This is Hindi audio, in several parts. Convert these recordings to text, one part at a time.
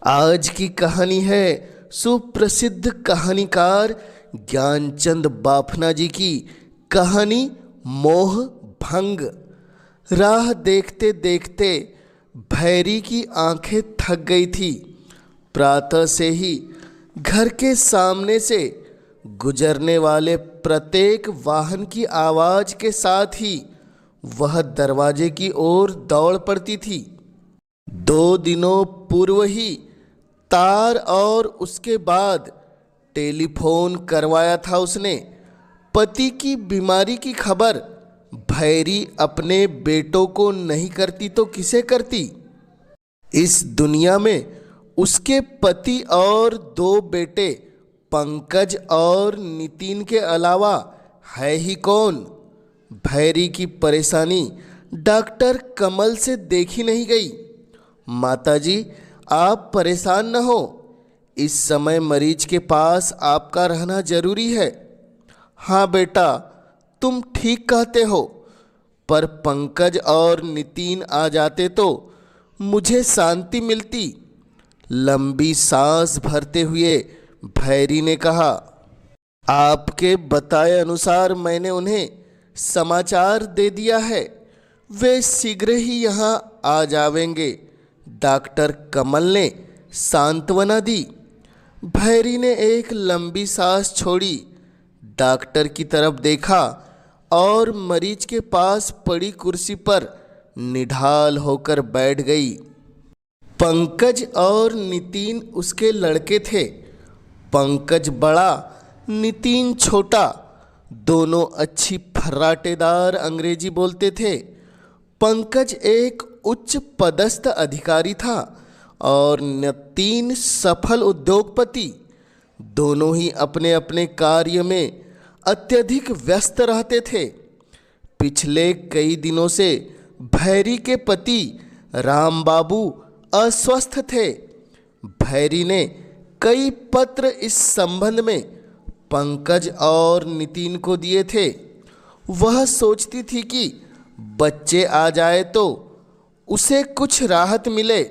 आज की कहानी है सुप्रसिद्ध कहानीकार ज्ञानचंद बाफना जी की कहानी मोह भंग। राह देखते देखते भैरी की आंखें थक गई थी। प्रातः से ही घर के सामने से गुजरने वाले प्रत्येक वाहन की आवाज के साथ ही वह दरवाजे की ओर दौड़ पड़ती थी। 2 दिनों पूर्व ही तार और उसके बाद टेलीफोन करवाया था उसने। पति की बीमारी की खबर भैरी अपने बेटों को नहीं करती तो किसे करती। इस दुनिया में उसके पति और 2 बेटे पंकज और नितिन के अलावा है ही कौन। भैरी की परेशानी डॉक्टर कमल से देखी नहीं गई। माताजी, आप परेशान न हो, इस समय मरीज के पास आपका रहना जरूरी है। हाँ बेटा, तुम ठीक कहते हो, पर पंकज और नितिन आ जाते तो मुझे शांति मिलती। लंबी सांस भरते हुए भैरी ने कहा, आपके बताए अनुसार मैंने उन्हें समाचार दे दिया है, वे शीघ्र ही यहाँ आ जावेंगे, डॉक्टर कमल ने सांत्वना दी। भैरी ने एक लंबी सांस छोड़ी, डॉक्टर की तरफ देखा और मरीज के पास पड़ी कुर्सी पर निढाल होकर बैठ गई। पंकज और नितिन उसके लड़के थे। पंकज बड़ा, नितिन छोटा। दोनों अच्छी फर्राटेदार अंग्रेजी बोलते थे। पंकज एक उच्च पदस्थ अधिकारी था और नितिन सफल उद्योगपति। दोनों ही अपने अपने कार्य में अत्यधिक व्यस्त रहते थे। पिछले कई दिनों से भैरी के पति राम बाबू अस्वस्थ थे। भैरी ने कई पत्र इस संबंध में पंकज और नितिन को दिए थे। वह सोचती थी कि बच्चे आ जाए तो उसे कुछ राहत मिले।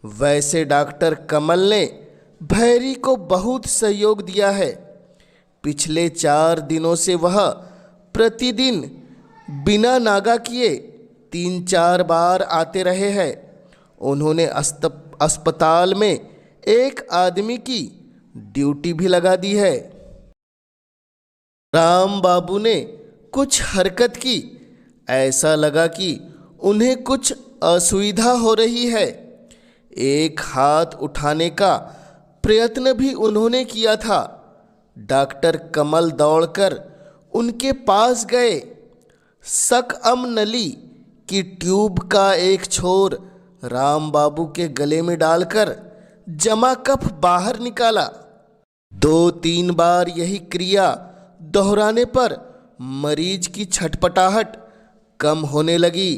वैसे डॉक्टर कमल ने भैरी को बहुत सहयोग दिया है। पिछले 4 दिनों से वह प्रतिदिन बिना नागा किए 3-4 बार आते रहे हैं। उन्होंने अस्पताल में एक आदमी की ड्यूटी भी लगा दी है। राम बाबू ने कुछ हरकत की, ऐसा लगा कि उन्हें कुछ असुविधा हो रही है। एक हाथ उठाने का प्रयत्न भी उन्होंने किया था। डॉक्टर कमल दौड़कर उनके पास गए। सकअम नली की ट्यूब का एक छोर राम बाबू के गले में डालकर जमा कफ बाहर निकाला। 2-3 बार यही क्रिया दोहराने पर मरीज की छटपटाहट कम होने लगी।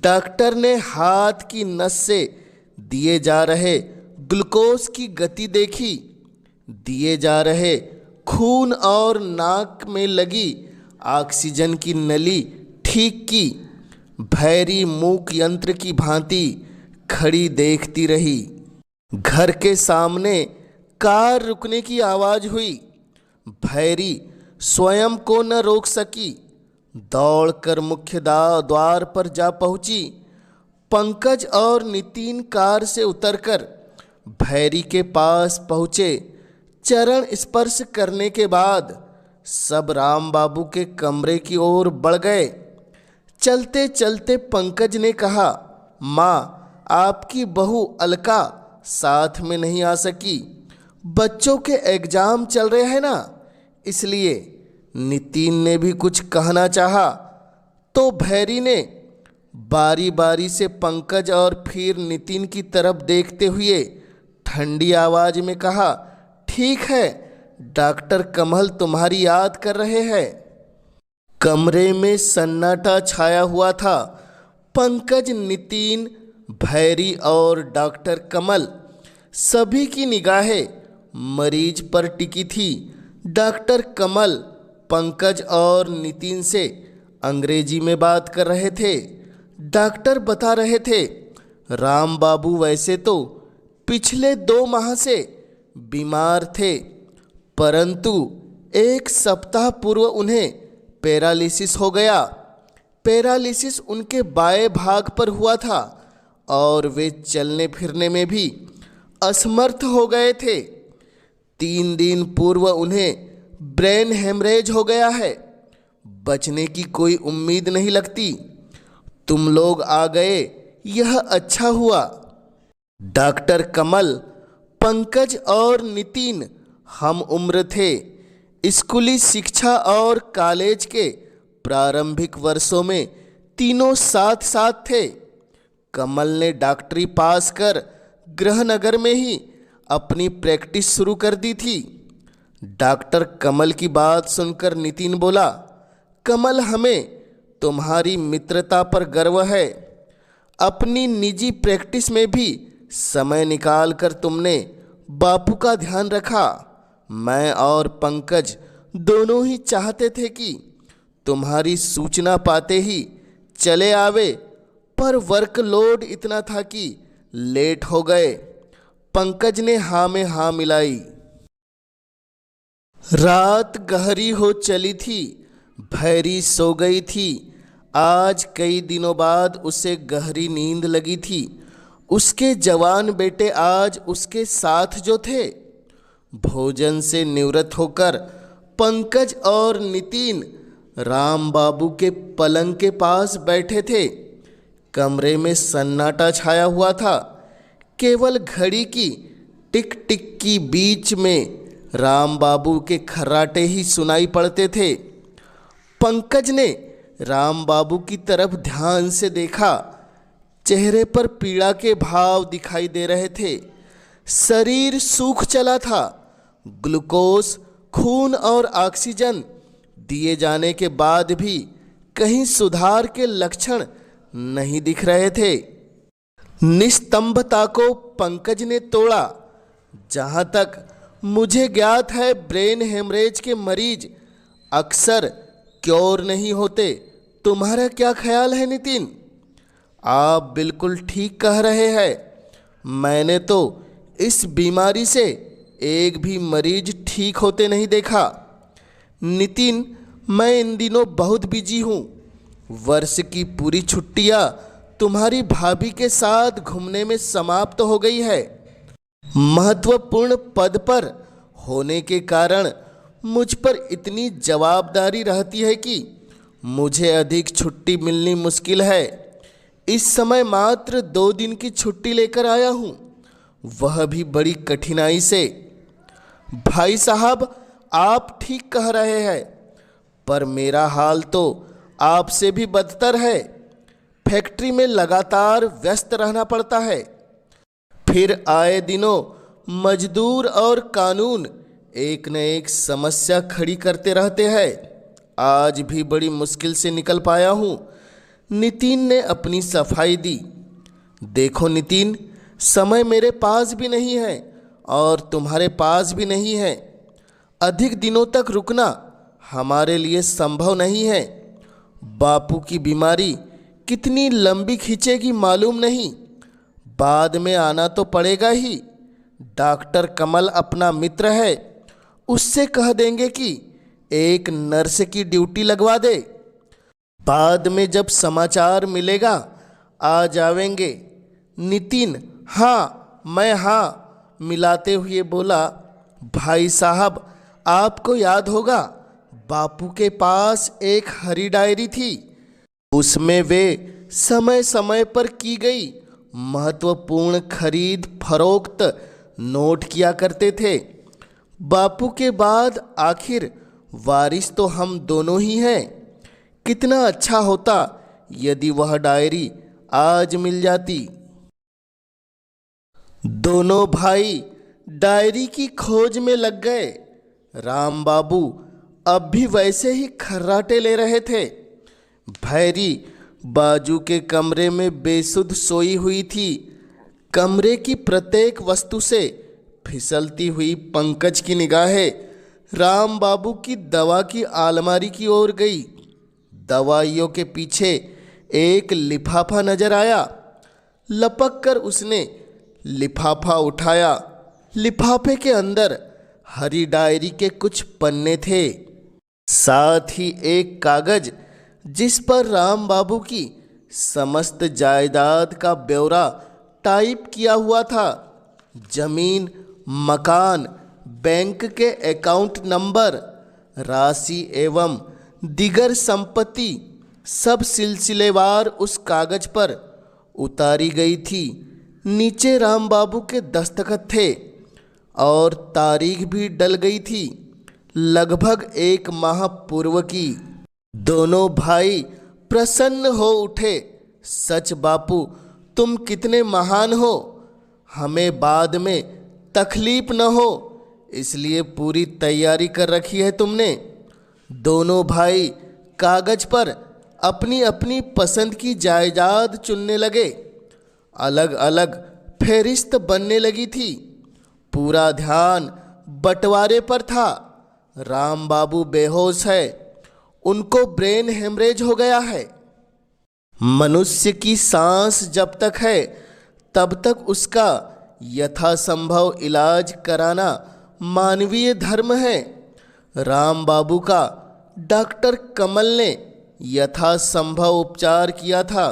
डॉक्टर ने हाथ की नस से दिए जा रहे ग्लूकोज की गति देखी, दिए जा रहे खून और नाक में लगी ऑक्सीजन की नली ठीक की। भैरी मूक यंत्र की भांति खड़ी देखती रही। घर के सामने कार रुकने की आवाज हुई। भैरी स्वयं को न रोक सकी, दौड़कर मुख्य द्वार पर जा पहुंची। पंकज और नितिन कार से उतरकर भैरी के पास पहुंचे। चरण स्पर्श करने के बाद सब राम बाबू के कमरे की ओर बढ़ गए। चलते चलते पंकज ने कहा, माँ, आपकी बहू अलका साथ में नहीं आ सकी, बच्चों के एग्जाम चल रहे हैं ना, इसलिए। नितिन ने भी कुछ कहना चाहा तो भैरी ने बारी बारी से पंकज और फिर नितिन की तरफ देखते हुए ठंडी आवाज में कहा, ठीक है, डॉक्टर कमल तुम्हारी याद कर रहे हैं। कमरे में सन्नाटा छाया हुआ था। पंकज, नितिन, भैरी और डॉक्टर कमल सभी की निगाहें मरीज पर टिकी थी। डॉक्टर कमल पंकज और नितिन से अंग्रेजी में बात कर रहे थे। डॉक्टर बता रहे थे, राम बाबू वैसे तो पिछले 2 माह से बीमार थे, परंतु 1 सप्ताह पूर्व उन्हें पैरालिसिस हो गया। पैरालिसिस उनके बाएं भाग पर हुआ था और वे चलने फिरने में भी असमर्थ हो गए थे। 3 दिन पूर्व उन्हें ब्रेन हेमरेज हो गया है। बचने की कोई उम्मीद नहीं लगती। तुम लोग आ गए, यह अच्छा हुआ। डॉक्टर कमल, पंकज और नितिन हम उम्र थे। स्कूली शिक्षा और कॉलेज के प्रारंभिक वर्षों में तीनों साथ साथ थे। कमल ने डॉक्टरी पास कर गृहनगर में ही अपनी प्रैक्टिस शुरू कर दी थी। डॉक्टर कमल की बात सुनकर नितिन बोला, कमल, हमें तुम्हारी मित्रता पर गर्व है। अपनी निजी प्रैक्टिस में भी समय निकाल कर तुमने बापू का ध्यान रखा। मैं और पंकज दोनों ही चाहते थे कि तुम्हारी सूचना पाते ही चले आवे, पर वर्कलोड इतना था कि लेट हो गए। पंकज ने हाँ में हाँ मिलाई। रात गहरी हो चली थी। भैरी सो गई थी। आज कई दिनों बाद उसे गहरी नींद लगी थी। उसके जवान बेटे आज उसके साथ जो थे। भोजन से निवृत्त होकर पंकज और नितिन राम बाबू के पलंग के पास बैठे थे। कमरे में सन्नाटा छाया हुआ था। केवल घड़ी की टिक टिक की बीच में राम बाबू के खर्राटे ही सुनाई पड़ते थे। पंकज ने राम बाबू की तरफ ध्यान से देखा। चेहरे पर पीड़ा के भाव दिखाई दे रहे थे। शरीर सूख चला था। ग्लूकोज, खून और ऑक्सीजन दिए जाने के बाद भी कहीं सुधार के लक्षण नहीं दिख रहे थे। निस्तंभता को पंकज ने तोड़ा। जहाँ तक मुझे ज्ञात है, ब्रेन हेमरेज के मरीज अक्सर क्योर नहीं होते। तुम्हारा क्या ख्याल है नितिन? आप बिल्कुल ठीक कह रहे हैं। मैंने तो इस बीमारी से एक भी मरीज ठीक होते नहीं देखा। नितिन, मैं इन दिनों बहुत बिजी हूँ। वर्ष की पूरी छुट्टियाँ तुम्हारी भाभी के साथ घूमने में समाप्त हो गई है। महत्वपूर्ण पद पर होने के कारण मुझ पर इतनी जवाबदारी रहती है कि मुझे अधिक छुट्टी मिलनी मुश्किल है। इस समय मात्र 2 दिन की छुट्टी लेकर आया हूँ, वह भी बड़ी कठिनाई से। भाई साहब, आप ठीक कह रहे हैं, पर मेरा हाल तो आपसे भी बदतर है। फैक्ट्री में लगातार व्यस्त रहना पड़ता है। फिर आए दिनों मजदूर और कानून एक न एक समस्या खड़ी करते रहते हैं। आज भी बड़ी मुश्किल से निकल पाया हूँ। नितिन ने अपनी सफाई दी। देखो नितिन, समय मेरे पास भी नहीं है और तुम्हारे पास भी नहीं है। अधिक दिनों तक रुकना हमारे लिए संभव नहीं है। बापू की बीमारी कितनी लंबी खींचेगी मालूम नहीं। बाद में आना तो पड़ेगा ही। डॉक्टर कमल अपना मित्र है, उससे कह देंगे कि एक नर्स की ड्यूटी लगवा दे। बाद में जब समाचार मिलेगा आ जावेंगे। नितिन हाँ, मैं हाँ मिलाते हुए बोला, भाई साहब, आपको याद होगा बापू के पास एक हरी डायरी थी। उसमें वे समय समय पर की गई महत्वपूर्ण खरीद फरोख्त नोट किया करते थे। बापू के बाद आखिर वारिस तो हम दोनों ही हैं। कितना अच्छा होता यदि वह डायरी आज मिल जाती। दोनों भाई डायरी की खोज में लग गए। राम बाबू अब भी वैसे ही खर्राटे ले रहे थे। भैरी बाजू के कमरे में बेसुध सोई हुई थी। कमरे की प्रत्येक वस्तु से फिसलती हुई पंकज की निगाहें राम बाबू की दवा की अलमारी की ओर गई। दवाइयों के पीछे एक लिफाफा नजर आया। लपक कर उसने लिफाफा उठाया। लिफाफे के अंदर हरी डायरी के कुछ पन्ने थे, साथ ही एक कागज जिस पर राम बाबू की समस्त जायदाद का ब्यौरा टाइप किया हुआ था। जमीन, मकान, बैंक के अकाउंट नंबर, राशि एवं दीगर संपत्ति सब सिलसिलेवार उस कागज पर उतारी गई थी। नीचे राम बाबू के दस्तखत थे और तारीख भी डल गई थी, लगभग 1 माह पूर्व की। दोनों भाई प्रसन्न हो उठे। सच बापू, तुम कितने महान हो, हमें बाद में तकलीफ न हो इसलिए पूरी तैयारी कर रखी है तुमने। दोनों भाई कागज पर अपनी अपनी पसंद की जायदाद चुनने लगे। अलग अलग फेरिस्त बनने लगी थी। पूरा ध्यान बंटवारे पर था। राम बाबू बेहोश है, उनको ब्रेन हेमरेज हो गया है। मनुष्य की सांस जब तक है तब तक उसका यथासंभव इलाज कराना मानवीय धर्म है। राम बाबू का डॉक्टर कमल ने यथासंभव उपचार किया था।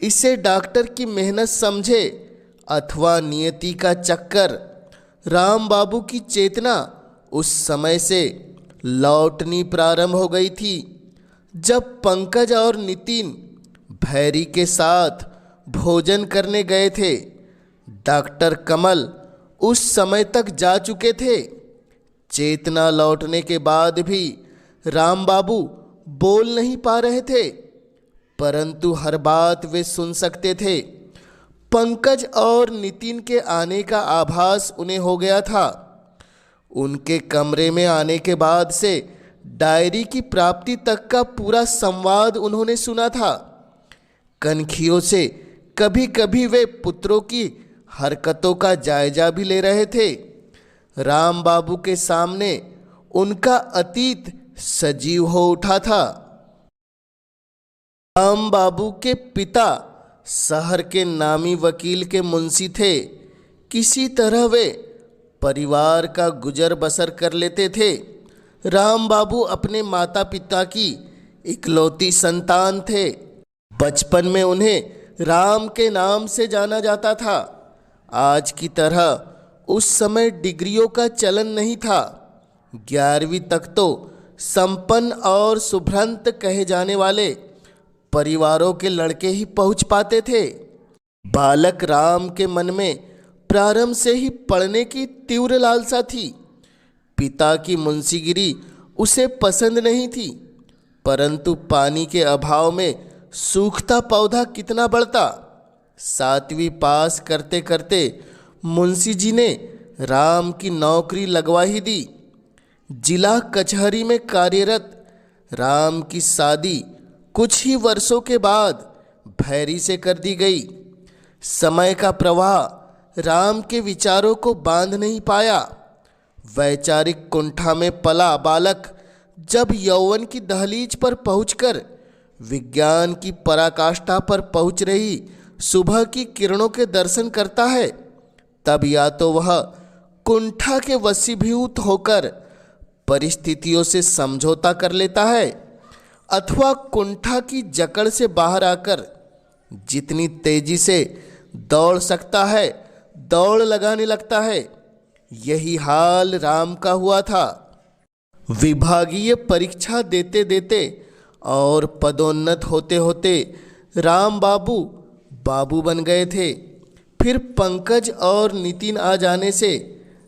इसे डॉक्टर की मेहनत समझे अथवा नियति का चक्कर, राम बाबू की चेतना उस समय से लौटनी प्रारंभ हो गई थी जब पंकज और नितिन भैरी के साथ भोजन करने गए थे। डॉक्टर कमल उस समय तक जा चुके थे। चेतना लौटने के बाद भी राम बाबू बोल नहीं पा रहे थे, परंतु हर बात वे सुन सकते थे। पंकज और नितिन के आने का आभास उन्हें हो गया था। उनके कमरे में आने के बाद से डायरी की प्राप्ति तक का पूरा संवाद उन्होंने सुना था। कनखियों से कभी कभी वे पुत्रों की हरकतों का जायजा भी ले रहे थे। राम बाबू के सामने उनका अतीत सजीव हो उठा था। राम बाबू के पिता शहर के नामी वकील के मुंशी थे। किसी तरह वे परिवार का गुजर बसर कर लेते थे। राम बाबू अपने माता पिता की इकलौती संतान थे। बचपन में उन्हें राम के नाम से जाना जाता था। आज की तरह उस समय डिग्रियों का चलन नहीं था। 11वीं तक तो संपन्न और सुभ्रंत कहे जाने वाले परिवारों के लड़के ही पहुंच पाते थे। बालक राम के मन में प्रारंभ से ही पढ़ने की तीव्र लालसा थी। पिता की मुंशीगिरी उसे पसंद नहीं थी, परंतु पानी के अभाव में सूखता पौधा कितना बढ़ता। 7वीं पास करते करते मुंशी जी ने राम की नौकरी लगवा ही दी। जिला कचहरी में कार्यरत राम की शादी कुछ ही वर्षों के बाद भैरी से कर दी गई। समय का प्रवाह राम के विचारों को बांध नहीं पाया। वैचारिक कुंठा में पला बालक जब यौवन की दहलीज पर पहुंचकर विज्ञान की पराकाष्ठा पर पहुंच रही सुबह की किरणों के दर्शन करता है, तब या तो वह कुंठा के वशीभूत होकर परिस्थितियों से समझौता कर लेता है, अथवा कुंठा की जकड़ से बाहर आकर जितनी तेजी से दौड़ सकता है दौड़ लगाने लगता है। यही हाल राम का हुआ था। विभागीय परीक्षा देते देते और पदोन्नत होते होते राम बाबू बाबू बन गए थे। फिर पंकज और नितिन आ जाने से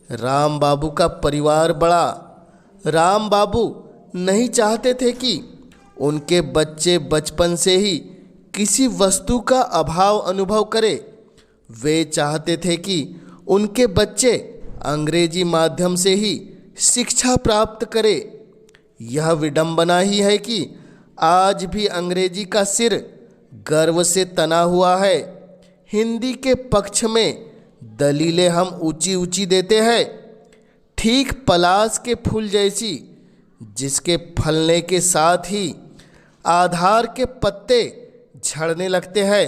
राम बाबू का परिवार बढ़ा। राम बाबू नहीं चाहते थे कि उनके बच्चे बचपन से ही किसी वस्तु का अभाव अनुभव करे। वे चाहते थे कि उनके बच्चे अंग्रेजी माध्यम से ही शिक्षा प्राप्त करे। यह विडंबना ही है कि आज भी अंग्रेजी का सिर गर्व से तना हुआ है। हिंदी के पक्ष में दलीलें हम ऊंची ऊंची देते हैं, ठीक पलाश के फूल जैसी, जिसके फलने के साथ ही आधार के पत्ते झड़ने लगते हैं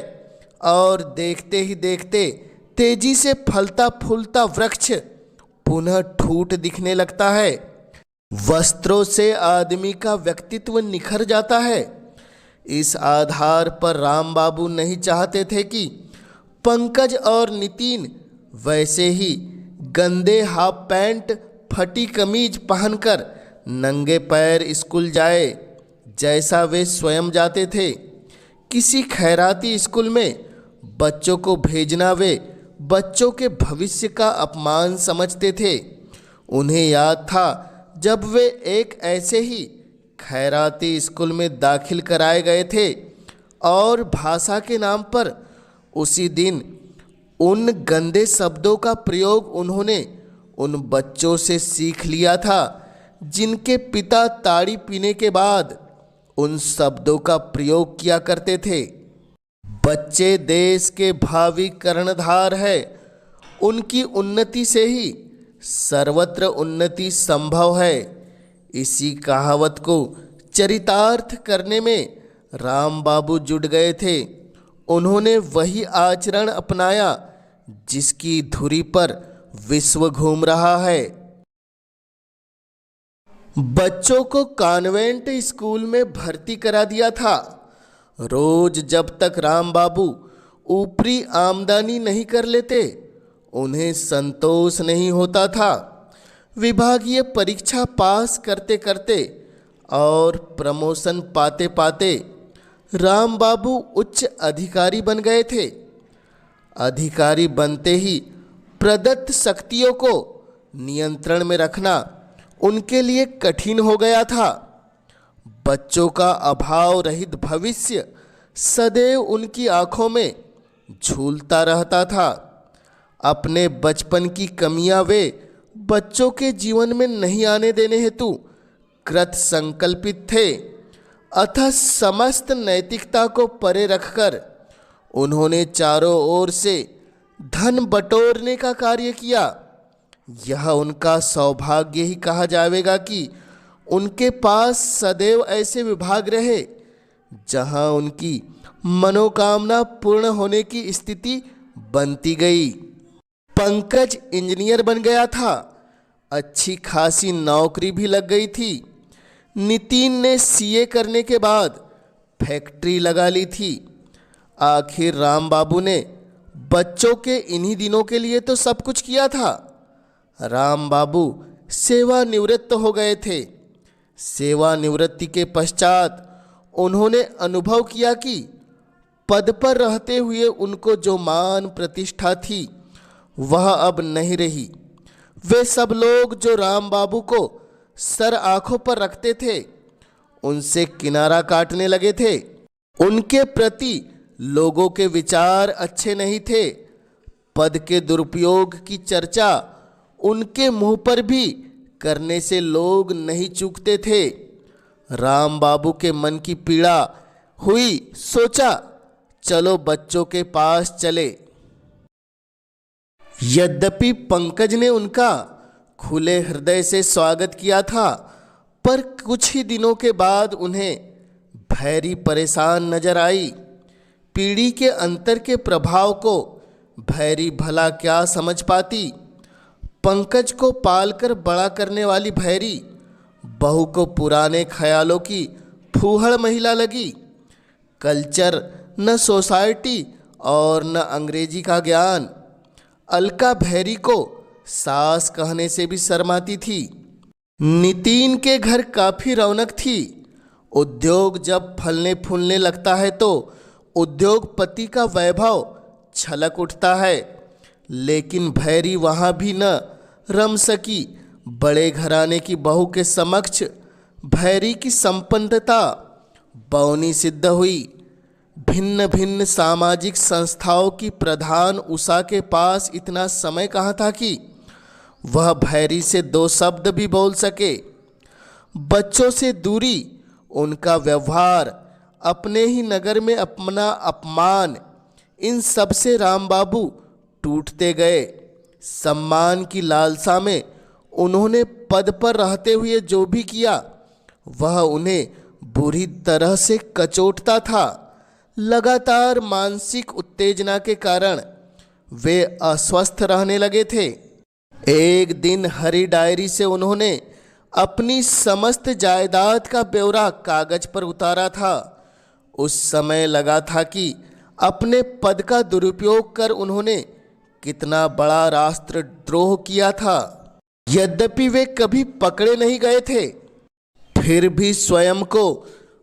और देखते ही देखते तेजी से फलता फूलता वृक्ष पुनः ठूठ दिखने लगता है। वस्त्रों से आदमी का व्यक्तित्व निखर जाता है। इस आधार पर राम बाबू नहीं चाहते थे कि पंकज और नितिन वैसे ही गंदे हाफ पैंट, फटी कमीज पहनकर नंगे पैर स्कूल जाए जैसा वे स्वयं जाते थे। किसी खैराती स्कूल में बच्चों को भेजना वे बच्चों के भविष्य का अपमान समझते थे। उन्हें याद था जब वे एक ऐसे ही खैराती स्कूल में दाखिल कराए गए थे और भाषा के नाम पर उसी दिन उन गंदे शब्दों का प्रयोग उन्होंने उन बच्चों से सीख लिया था जिनके पिता ताड़ी पीने के बाद उन शब्दों का प्रयोग किया करते थे। बच्चे देश के भावी कर्णधार है। उनकी उन्नति से ही सर्वत्र उन्नति संभव है। इसी कहावत को चरितार्थ करने में राम बाबू जुट गए थे। उन्होंने वही आचरण अपनाया जिसकी धुरी पर विश्व घूम रहा है। बच्चों को कॉन्वेंट स्कूल में भर्ती करा दिया था। रोज जब तक राम बाबू ऊपरी आमदनी नहीं कर लेते उन्हें संतोष नहीं होता था। विभागीय परीक्षा पास करते करते और प्रमोशन पाते पाते राम बाबू उच्च अधिकारी बन गए थे। अधिकारी बनते ही प्रदत्त शक्तियों को नियंत्रण में रखना उनके लिए कठिन हो गया था। बच्चों का अभाव रहित भविष्य सदैव उनकी आंखों में झूलता रहता था। अपने बचपन की कमियां वे बच्चों के जीवन में नहीं आने देने हेतु कृत संकल्पित थे। अतः समस्त नैतिकता को परे रखकर उन्होंने चारों ओर से धन बटोरने का कार्य किया। यह उनका सौभाग्य ही कहा जाएगा कि उनके पास सदैव ऐसे विभाग रहे जहां उनकी मनोकामना पूर्ण होने की स्थिति बनती गई। पंकज इंजीनियर बन गया था। अच्छी खासी नौकरी भी लग गई थी। नितिन ने सीए करने के बाद फैक्ट्री लगा ली थी। आखिर राम बाबू ने बच्चों के इन्हीं दिनों के लिए तो सब कुछ किया था। राम बाबू सेवानिवृत्त हो गए थे। सेवानिवृत्ति के पश्चात उन्होंने अनुभव किया कि पद पर रहते हुए उनको जो मान प्रतिष्ठा थी वह अब नहीं रही। वे सब लोग जो राम बाबू को सर आंखों पर रखते थे उनसे किनारा काटने लगे थे। उनके प्रति लोगों के विचार अच्छे नहीं थे। पद के दुरुपयोग की चर्चा उनके मुंह पर भी करने से लोग नहीं चूकते थे। राम बाबू के मन की पीड़ा हुई। सोचा चलो बच्चों के पास चले। यद्यपि पंकज ने उनका खुले हृदय से स्वागत किया था, पर कुछ ही दिनों के बाद उन्हें भैरी परेशान नजर आई। पीढ़ी के अंतर के प्रभाव को भैरी भला क्या समझ पाती। पंकज को पालकर बड़ा करने वाली भैरी बहू को पुराने ख्यालों की फूहड़ महिला लगी। कल्चर न सोसाइटी और न अंग्रेजी का ज्ञान। अलका भैरी को सास कहने से भी शर्माती थी। नितिन के घर काफ़ी रौनक थी। उद्योग जब फलने फूलने लगता है तो उद्योगपति का वैभव छलक उठता है। लेकिन भैरी वहाँ भी न रम सकी। बड़े घराने की बहू के समक्ष भैरी की संपन्नता बौनी सिद्ध हुई। भिन्न भिन्न सामाजिक संस्थाओं की प्रधान उषा के पास इतना समय कहाँ था कि वह भैरी से दो शब्द भी बोल सके। बच्चों से दूरी, उनका व्यवहार, अपने ही नगर में अपना अपमान, इन सब से राम बाबू टूटते गए। सम्मान की लालसा में उन्होंने पद पर रहते हुए जो भी किया वह उन्हें बुरी तरह से कचोटता था। लगातार मानसिक उत्तेजना के कारण वे अस्वस्थ रहने लगे थे। एक दिन हरी डायरी से उन्होंने अपनी समस्त जायदाद का ब्यौरा कागज पर उतारा था। उस समय लगा था कि अपने पद का दुरुपयोग कर उन्होंने कितना बड़ा राष्ट्रद्रोह किया था। यद्यपि वे कभी पकड़े नहीं गए थे, फिर भी स्वयं को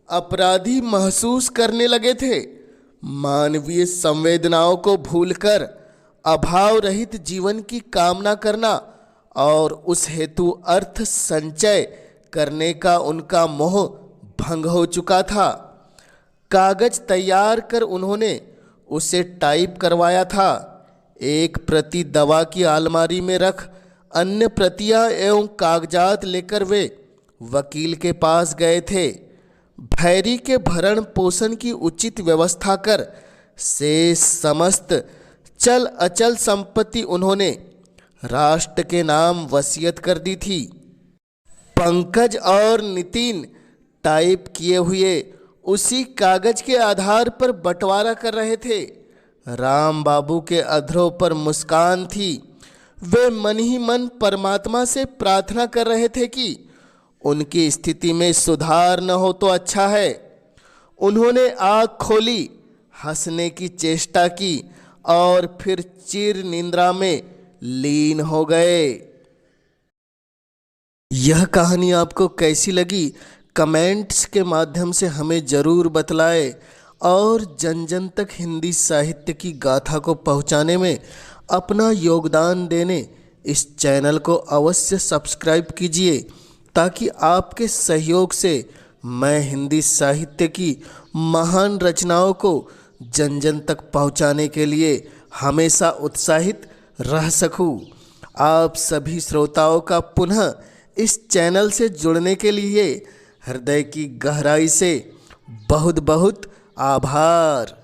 अपराधी महसूस करने लगे थे। मानवीय संवेदनाओं को भूलकर अभाव रहित जीवन की कामना करना और उस हेतु अर्थ संचय करने का उनका मोह भंग हो चुका था। कागज तैयार कर उन्होंने उसे टाइप करवाया था। एक प्रति दवा की अलमारी में रख अन्य प्रतियां एवं कागजात लेकर वे वकील के पास गए थे। भैरी के भरण पोषण की उचित व्यवस्था कर से समस्त चल अचल संपत्ति उन्होंने राष्ट्र के नाम वसीयत कर दी थी। पंकज और नितिन टाइप किए हुए उसी कागज के आधार पर बंटवारा कर रहे थे। राम बाबू के अधरों पर मुस्कान थी। वे मन ही मन परमात्मा से प्रार्थना कर रहे थे कि उनकी स्थिति में सुधार न हो तो अच्छा है। उन्होंने आँख खोली, हंसने की चेष्टा की और फिर चिर निद्रा में लीन हो गए। यह कहानी आपको कैसी लगी कमेंट्स के माध्यम से हमें ज़रूर बतलाएं और जन जन तक हिंदी साहित्य की गाथा को पहुंचाने में अपना योगदान देने इस चैनल को अवश्य सब्सक्राइब कीजिए, ताकि आपके सहयोग से मैं हिंदी साहित्य की महान रचनाओं को जन जन तक पहुंचाने के लिए हमेशा उत्साहित रह सकूं। आप सभी श्रोताओं का पुनः इस चैनल से जुड़ने के लिए हृदय की गहराई से बहुत बहुत आभार।